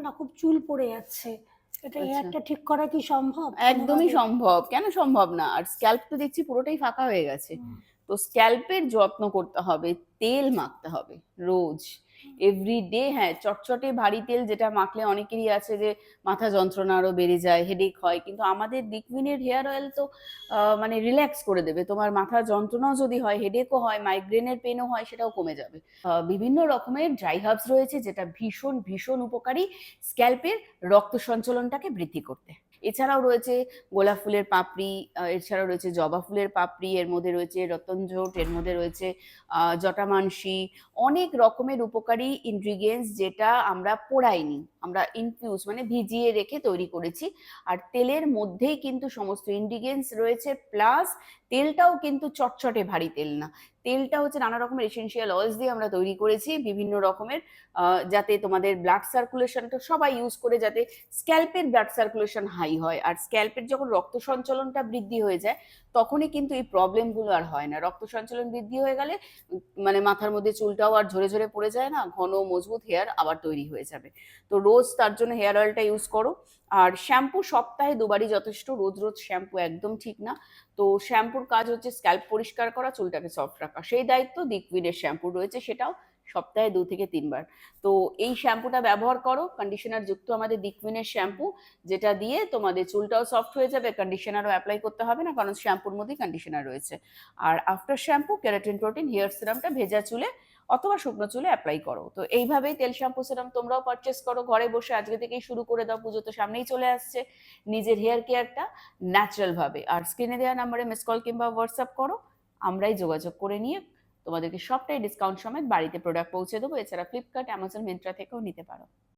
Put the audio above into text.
না খুব চুল পড়ে যাচ্ছে, এটা আচ্ছা, হেয়ারটা ঠিক করা কি সম্ভব একদমই কোনোভাবে? সম্ভব, কেন সম্ভব না? আর স্ক্যাল্প তো দেখছি পুরোটাই ফাঁকা হয়ে গেছে। হুম, তো স্ক্যাল্পের যত্ন করতে হবে, তেল মাখতে হবে রোজ, এভরিডে। হ্যাঁ, চটচটে ভারী তেল যেটা মাখলে অনেকেরই আছে যে মাথা যন্ত্রণা আরো বেড়ে যায়, হেডেক হয়, কিন্তু আমাদের দিকভিনের হেয়ার অয়েল তো মানে রিল্যাক্স করে দেবে। তোমার মাথার যন্ত্রণাও যদি হয়, হেডেকও হয়, মাইগ্রেনের পেনও হয়, সেটাও কমে যাবে। বিভিন্ন রকমের ড্রাই হার্বস রয়েছে যেটা ভীষণ ভীষণ উপকারী স্ক্যাল্পের রক্ত সঞ্চালনটাকে বৃদ্ধি করতে। এছাড়াও রয়েছে গোলাপ ফুলের পাপড়ি, এছাড়াও রয়েছে জবা ফুলের পাপড়ি, এর মধ্যে রয়েছে রতনজোট, এর মধ্যে রয়েছে জটামানসি, অনেক রকমের উপকারী ইনগ্রিডিয়েন্টস যেটা আমরা পোড়াইনি, আমরা ইনফিউজ মানে ভিজিয়ে রেখে তৈরি করেছি। আর তেলের মধ্যেই কিন্তু সমস্ত ইনগ্রিডিয়েন্টস রয়েছে, প্লাস তেলটাও কিন্তু চটচটে ভারী তেল না। তেলটা হচ্ছে নানা রকমের এসেনশিয়াল অয়েলস দিয়ে আমরা তৈরি করেছি, বিভিন্ন রকমের, যাতে তোমাদের ব্লাড সার্কুলেশনটা সবাই ইউজ করে, যাতে স্ক্যাল্পের ব্লাড সার্কুলেশন হাই হয়। আর স্ক্যাল্পের যখন রক্ত সঞ্চালনটা বৃদ্ধি হয়ে যায়, তখনই কিন্তু এই প্রবলেমগুলো আর হয় না। রক্ত সঞ্চালন বৃদ্ধি হয়ে গেলে মানে মাথার মধ্যে চুলটাও আর ঝরে ঝরে পড়ে যায় না, ঘন মজবুত হেয়ার আবার তৈরি হয়ে যাবে। তো রোজ তার জন্য হেয়ার অয়েলটা ইউজ করো। আর শ্যাম্পু সপ্তাহে দুবারই যথেষ্ট, রোজ রোজ শ্যাম্পু একদম ঠিক না। তো শ্যাম্পুর কাজ হচ্ছে স্ক্যাল্প পরিষ্কার করা, চুলটাকে সফট রাখা, সেই দায়িত্ব দিকউইনের শ্যাম্পু রয়েছে, সেটাও সপ্তাহে 2 থেকে 3 বার। তো এই শ্যাম্পুটা ব্যবহার করো, কন্ডিশনার যুক্ত আমাদের দিকউইনের শ্যাম্পু, যেটা দিয়ে তোমাদের চুলটাও সফট হয়ে যাবে, কন্ডিশনারও অ্যাপ্লাই করতে হবে না, কারণ শ্যাম্পুর মধ্যেই কন্ডিশনার রয়েছে। আর after shampoo keratin protein hair সিরামটা ভেজা চুলে অথবা শুকনো চুলে অ্যাপ্লাই করো। তো এইভাবেই তেল শ্যাম্পু সিরাম তোমরাও পারচেস করো ঘরে বসে, আজকে থেকেই শুরু করে দাও, পুজো তো সামনেই চলে আসছে। নিজের হেয়ার কেয়ারটা ন্যাচারাল ভাবে, আর স্ক্রিনে দেওয়া নাম্বারে মিস কল কিংবা হোয়াটসঅ্যাপ করো, আমরাই যোগাযোগ করে নিয়ে তোমাদেরকে সবটাই ডিসকাউন্ট সমেত বাড়িতে প্রোডাক্ট পৌঁছে দেবো। এছাড়া ফ্লিপকার্ট, অ্যামাজন, মিন্ত্রা থেকেও নিতে পারো।